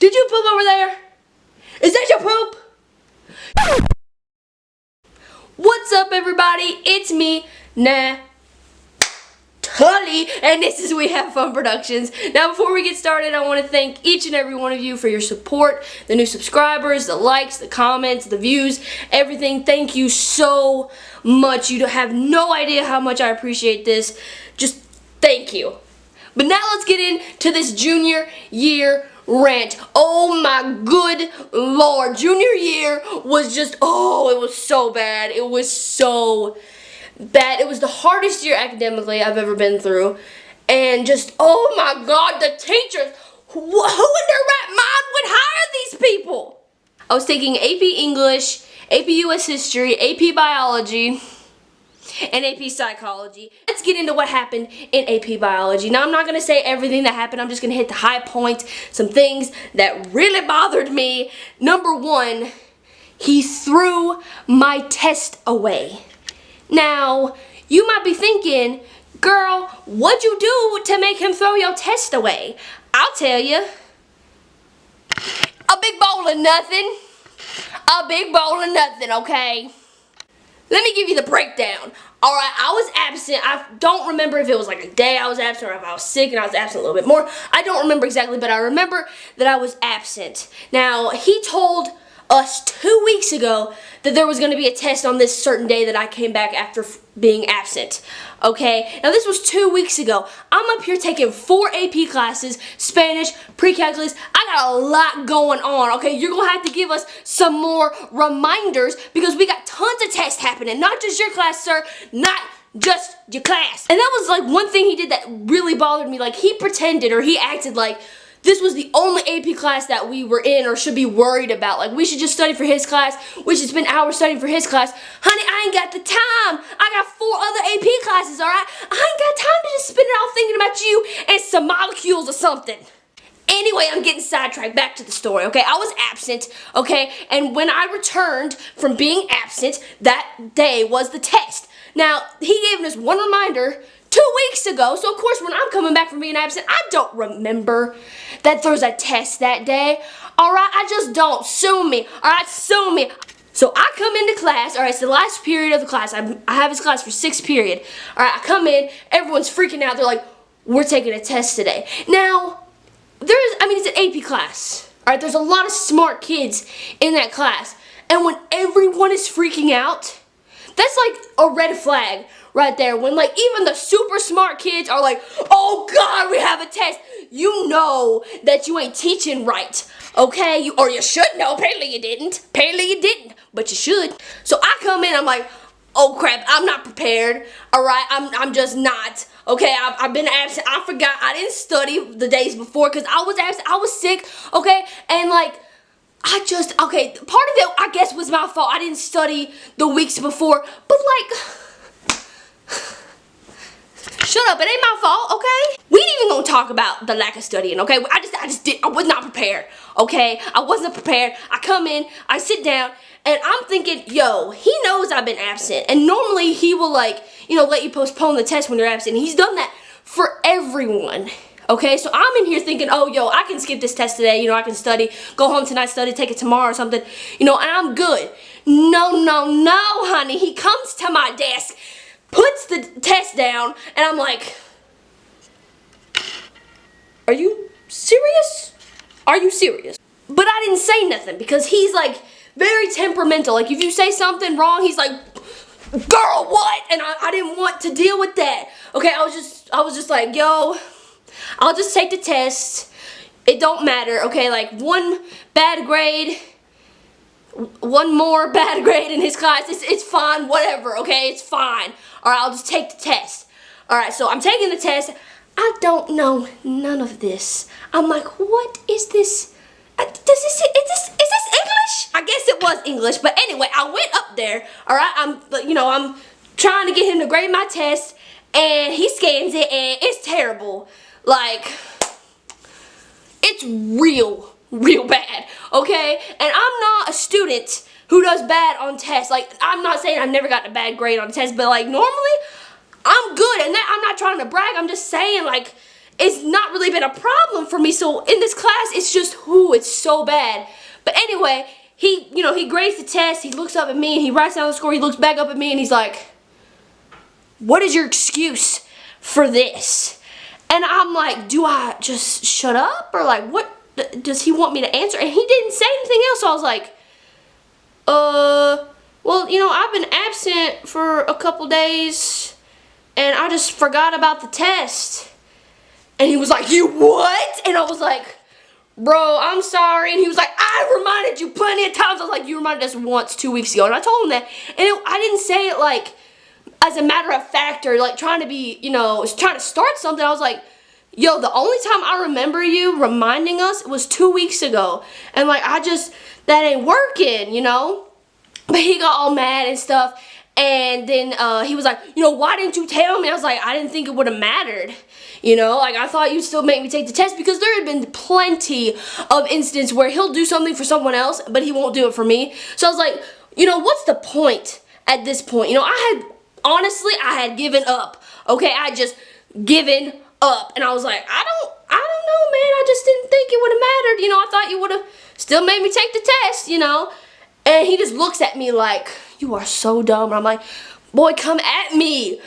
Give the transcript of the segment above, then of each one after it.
Did you poop over there? Is that your poop? What's up, everybody? It's me, Tully, and this is We Have Fun Productions. Now, before we get started, I want to thank each and every one of you for your support, the new subscribers, the likes, the comments, the views, everything. Thank you so much. You have no idea how much I appreciate this. Just thank you. But now let's get into this junior year rant. Oh my good Lord. Junior year was just, it was so bad. It was so bad. It was the hardest year academically I've ever been through. And just, oh my God, the teachers. Who in their right mind would hire these people? I was taking AP English, AP US History, AP Biology, and AP Psychology. Let's get into what happened in AP Biology. Now, I'm not going to say everything that happened. I'm just going to hit the high points, some things that really bothered me. Number one, he threw my test away. Now, you might be thinking, girl, what'd you do to make him throw your test away? I'll tell you. A big bowl of nothing. A big bowl of nothing, okay? Let me give you the breakdown. Alright, I was absent. I don't remember if it was like a day I was absent or if I was sick and I was absent a little bit more. I don't remember exactly, but I remember that I was absent. Now, he told us 2 weeks ago that there was going to be a test on this certain day that I came back after being absent. Okay, now this was 2 weeks ago. I'm up here taking 4 AP classes, Spanish, pre-calculus. I got a lot going on, okay? You're going to have to give us some more reminders because we got tons of tests happening. Not just your class, sir, not just your class. And that was like one thing he did that really bothered me. Like, he pretended or he acted like this was the only AP class that we were in or should be worried about. Like, we should just study for his class. We should spend hours studying for his class. Honey, I ain't got the time. I got 4 other AP classes, all right? I ain't got time to just spend it all thinking about you and some molecules or something. Anyway, I'm getting sidetracked. Back to the story, okay? I was absent, okay? And when I returned from being absent, that day was the test. Now, he gave us one reminder 2 weeks ago, so of course when I'm coming back from being absent, I don't remember that there's a test that day. Alright, I just don't. Sue me. Alright, sue me. So I come into class, alright, it's the last period of the class. I have his class for 6th period. Alright, I come in, everyone's freaking out. They're like, we're taking a test today. Now, it's an AP class. Alright, there's a lot of smart kids in that class. And when everyone is freaking out, that's like a red flag right there. When like even the super smart kids are like, oh God, we have a test. You know that you ain't teaching right, okay? Or you should know. Apparently you didn't. Apparently you didn't, but you should. So I come in, I'm like, oh crap, I'm not prepared. All right, I'm just not. Okay, I've been absent. I forgot. I didn't study the days before because I was absent. I was sick. Okay, and like, part of it, I guess, was my fault. I didn't study the weeks before, but like, shut up, it ain't my fault, okay? We ain't even gonna talk about the lack of studying, okay? I was not prepared, okay? I wasn't prepared. I come in, I sit down, and I'm thinking, yo, he knows I've been absent, and normally he will, like, let you postpone the test when you're absent. He's done that for everyone. Okay, so I'm in here thinking, oh, yo, I can skip this test today, I can study, go home tonight, study, take it tomorrow or something, and I'm good. No, honey. He comes to my desk, puts the test down, and I'm like, are you serious? Are you serious? But I didn't say nothing because he's like very temperamental. Like if you say something wrong, he's like, girl, what? And I didn't want to deal with that. Okay, I was just like, yo, I'll just take the test. It don't matter, okay? Like one bad grade, one more bad grade in his class, it's fine, whatever, okay? It's fine. Alright, I'll just take the test. Alright, so I'm taking the test. I don't know none of this. I'm like, what is this? Is this English? I guess it was English, but anyway, I went up there, alright? I'm trying to get him to grade my test, and he scans it, and it's terrible. Like, it's real bad, okay? And I'm not a student who does bad on tests. Like, I'm not saying I've never gotten a bad grade on tests, but like normally I'm good. And that, I'm not trying to brag. I'm just saying, like, it's not really been a problem for me. So in this class, it's just, ooh, it's so bad. But anyway, he grades the test, he looks up at me, and he writes down the score, he looks back up at me, and he's like, what is your excuse for this? And I'm like, do I just shut up? Or like, what does he want me to answer? And he didn't say anything else, so I was like, well, I've been absent for a couple days, and I just forgot about the test. And he was like, you what? And I was like, bro, I'm sorry. And he was like, I reminded you plenty of times. I was like, you reminded us once 2 weeks ago. And I told him that. And I didn't say it like as a matter of fact or like trying to be, trying to start something. I was like, yo, the only time I remember you reminding us was 2 weeks ago. And like, that ain't working, But he got all mad and stuff. And then he was like, why didn't you tell me? I was like, I didn't think it would have mattered. Like I thought you'd still make me take the test, because there had been plenty of instances where he'll do something for someone else, but he won't do it for me. So I was like, what's the point at this point? Honestly, I had given up. Okay, I had just given up. And I was like, I don't know, man. I just didn't think it would have mattered. I thought you would have still made me take the test, And he just looks at me like, you are so dumb. And I'm like, boy, come at me,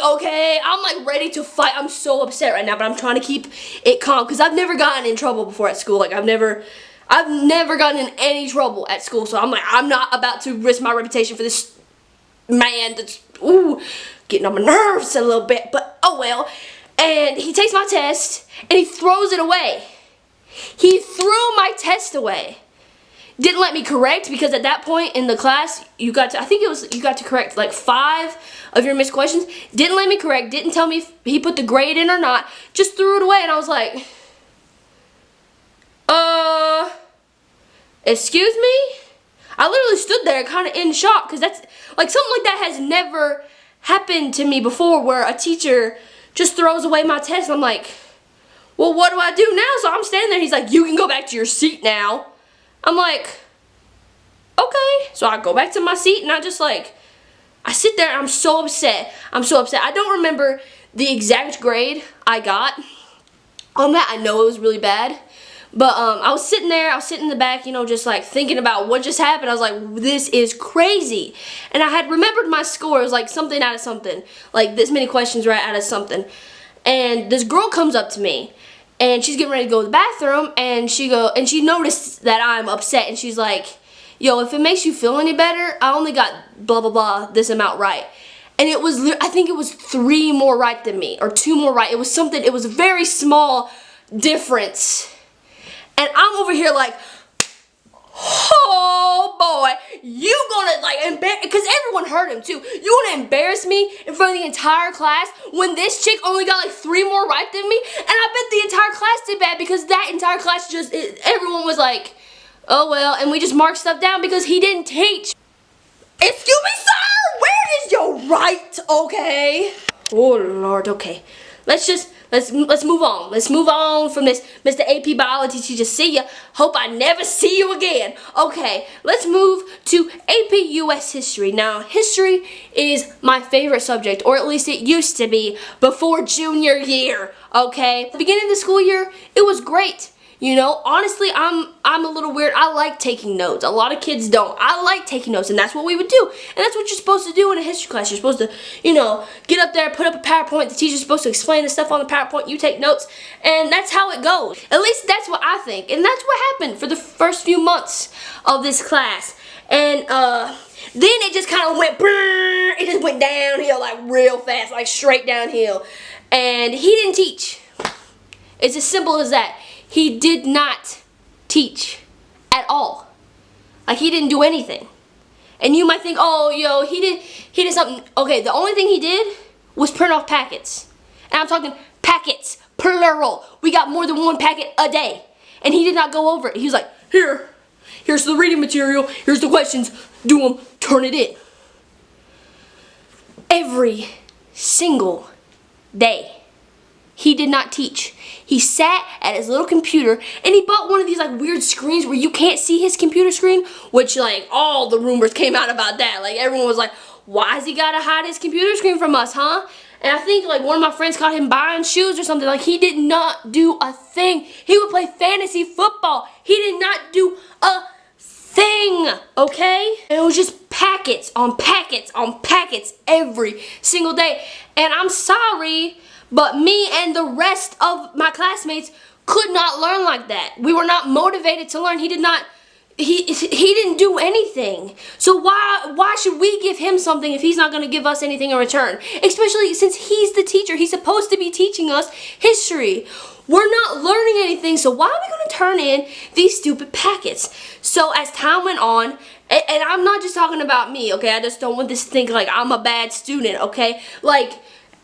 okay? I'm like ready to fight. I'm so upset right now, but I'm trying to keep it calm, because I've never gotten in trouble before at school. Like I've never gotten in any trouble at school, so I'm like, I'm not about to risk my reputation for this man that's, getting on my nerves a little bit, but oh well. And he takes my test, and he throws it away. He threw my test away. Didn't let me correct, because at that point in the class, you got to correct like 5 of your missed questions. Didn't let me correct, didn't tell me if he put the grade in or not, just threw it away. And I was like, excuse me? I literally stood there kind of in shock, because that's like, something like that has never happened to me before, where a teacher just throws away my test. And I'm like, well, what do I do now? So I'm standing there, he's like, you can go back to your seat now. I'm like, okay. So I go back to my seat, and I sit there, and I'm so upset. I don't remember the exact grade I got on that. I know it was really bad. But I was sitting there, in the back, just like thinking about what just happened. I was like, this is crazy. And I had remembered my score. It was like something out of something. Like this many questions right out of something. And this girl comes up to me. And she's getting ready to go to the bathroom, and she noticed that I'm upset, and she's like, yo, if it makes you feel any better, I only got blah, blah, blah, this amount right. And it was, I think it was 3 more right than me, or 2 more right. It was a very small difference. And I'm over here like, oh boy, you gonna like embarrass, because everyone heard him too. You gonna embarrass me in front of the entire class when this chick only got like 3 more right than me? And I bet the entire class did bad, because that entire class everyone was like, oh well, and we just marked stuff down because he didn't teach. Excuse me, sir, where is your right, okay? Oh Lord, okay. Let's move on. Let's move on from this, Mr. AP Biology teacher. See ya. Hope I never see you again. Okay, let's move to AP US History. Now, history is my favorite subject, or at least it used to be before junior year. Okay, at the beginning of the school year, it was great. Honestly, I'm a little weird. I like taking notes. A lot of kids don't. I like taking notes, and that's what we would do. And that's what you're supposed to do in a history class. You're supposed to, get up there, put up a PowerPoint. The teacher's supposed to explain the stuff on the PowerPoint. You take notes, and that's how it goes. At least that's what I think. And that's what happened for the first few months of this class. And then it just kind of went, it just went downhill like real fast, like straight downhill. And he didn't teach. It's as simple as that. He did not teach at all. Like, he didn't do anything. And you might think, oh, yo, he did something. Okay, the only thing he did was print off packets. And I'm talking packets, plural. We got more than 1 packet a day. And he did not go over it. He was like, here's the reading material, here's the questions, do them, turn it in. Every single day. He did not teach. He sat at his little computer, and he bought one of these like weird screens where you can't see his computer screen, which like all the rumors came out about that. Like everyone was like, why has he gotta hide his computer screen from us, huh? And I think like one of my friends caught him buying shoes or something. Like he did not do a thing. He would play fantasy football. He did not do a thing, okay? And it was just packets on packets on packets every single day. And I'm sorry, but me and the rest of my classmates could not learn like that. We were not motivated to learn. He didn't do anything. So why should we give him something if he's not going to give us anything in return? Especially since he's the teacher. He's supposed to be teaching us history. We're not learning anything, so why are we going to turn in these stupid packets? So as time went on, and I'm not just talking about me, okay? I just don't want this to think like I'm a bad student, okay? Like,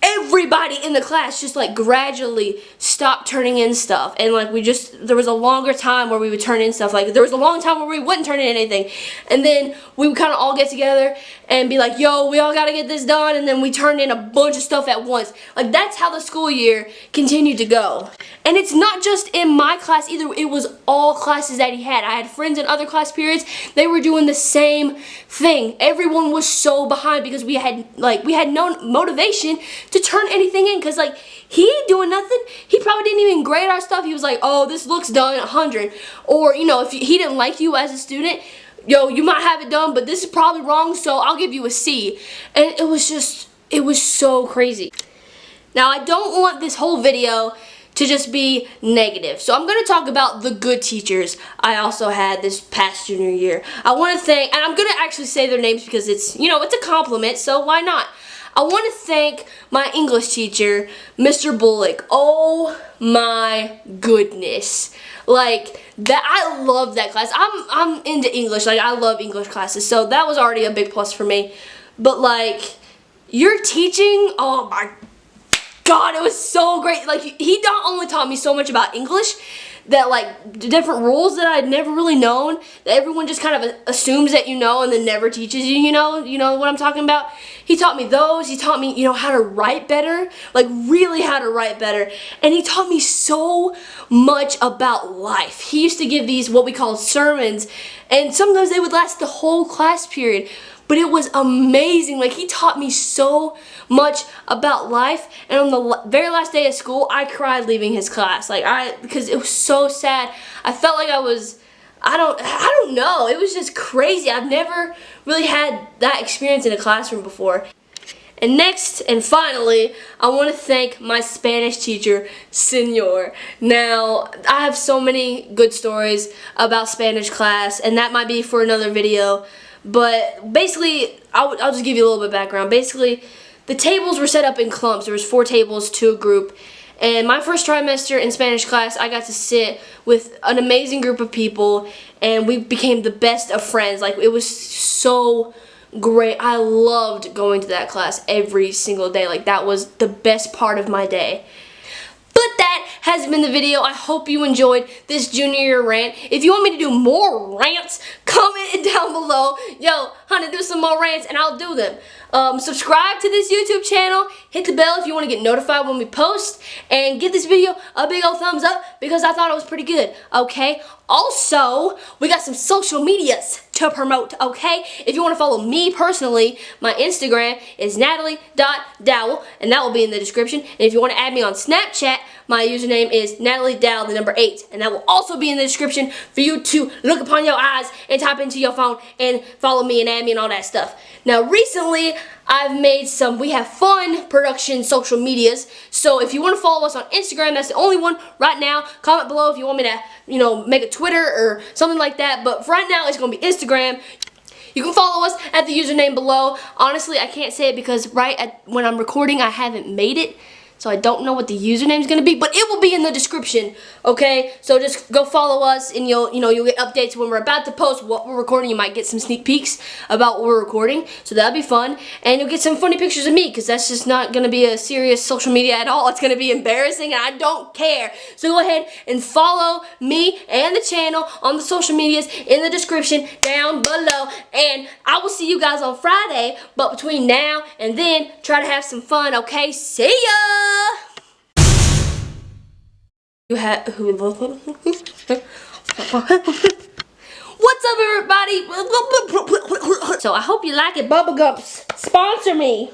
everybody in the class just like gradually stopped turning in stuff, and like there was a longer time where we would turn in stuff. Like there was a long time where we wouldn't turn in anything, and then we would kind of all get together and be like, yo, we all gotta get this done, and then we turned in a bunch of stuff at once. Like that's how the school year continued to go. And it's not just in my class either, it was all classes that he had. I had friends in other class periods, they were doing the same thing. Everyone was so behind because we had no motivation to turn anything in, because like he ain't doing nothing. He probably didn't even grade our stuff. He was like, oh, this looks done 100, or you know, if he didn't like you as a student, yo, you might have it done, but this is probably wrong, so I'll give you a C. And it was so crazy. Now I don't want this whole video to just be negative, so I'm going to talk about the good teachers I also had this past junior year. I want to thank, and I'm going to actually say their names because it's, you know, it's a compliment, so why not? I want to thank my English teacher, Mr. Bullock. Oh my goodness. Like, that, I love that class. I'm into English. Like, I love English classes, so that was already a big plus for me. But like, your teaching, oh my God, it was so great. Like, he not only taught me so much about English, that like different rules that I'd never really known, that everyone just kind of assumes that you know and then never teaches you, you know what I'm talking about. He taught me those. He taught me, you know, how to write better, like really how to write better. And he taught me so much about life. He used to give these what we call sermons, and sometimes they would last the whole class period. But it was amazing. Like, he taught me so much about life. And on the very last day of school, I cried leaving his class. Like, because it was so sad. I felt like I don't know. It was just crazy. I've never really had that experience in a classroom before. And next and finally, I want to thank my Spanish teacher, Senor. Now, I have so many good stories about Spanish class, and that might be for another video. But basically, I'll just give you a little bit of background. Basically, the tables were set up in clumps. There was 4 tables to a group. And my first trimester in Spanish class, I got to sit with an amazing group of people, and we became the best of friends. Like, it was so great. I loved going to that class every single day. Like, that was the best part of my day. But that has been the video. I hope you enjoyed this junior year rant. If you want me to do more rants, comment it down below. Yo, honey, do some more rants and I'll do them. Subscribe to this YouTube channel. Hit the bell if you want to get notified when we post. And give this video a big old thumbs up because I thought it was pretty good, okay? Also, we got some social medias to promote, okay? If you want to follow me personally, my Instagram is natalie.dowell, and that will be in the description. And if you want to add me on Snapchat, my username is nataliedowell, the number 8, and that will also be in the description for you to look upon your eyes and type into your phone and follow me and add me and all that stuff. Now, recently, I've made some We Have Fun production social medias, so if you want to follow us on Instagram, that's the only one right now. Comment below if you want me to, you know, make a Twitter or something like that, but for right now, it's going to be Instagram. You can follow us at the username below. Honestly, I can't say it because when I'm recording, I haven't made it. So I don't know what the username is going to be, but it will be in the description, okay? So just go follow us, and you'll get updates when we're about to post what we're recording. You might get some sneak peeks about what we're recording, so that'll be fun. And you'll get some funny pictures of me, because that's just not going to be a serious social media at all. It's going to be embarrassing, and I don't care. So go ahead and follow me and the channel on the social medias in the description down below. And I will see you guys on Friday, but between now and then, try to have some fun, okay? See ya! You have what's up, everybody? So I hope you like it. Bubblegums, sponsor me.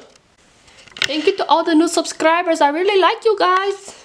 Thank you to all the new subscribers. I really like you guys.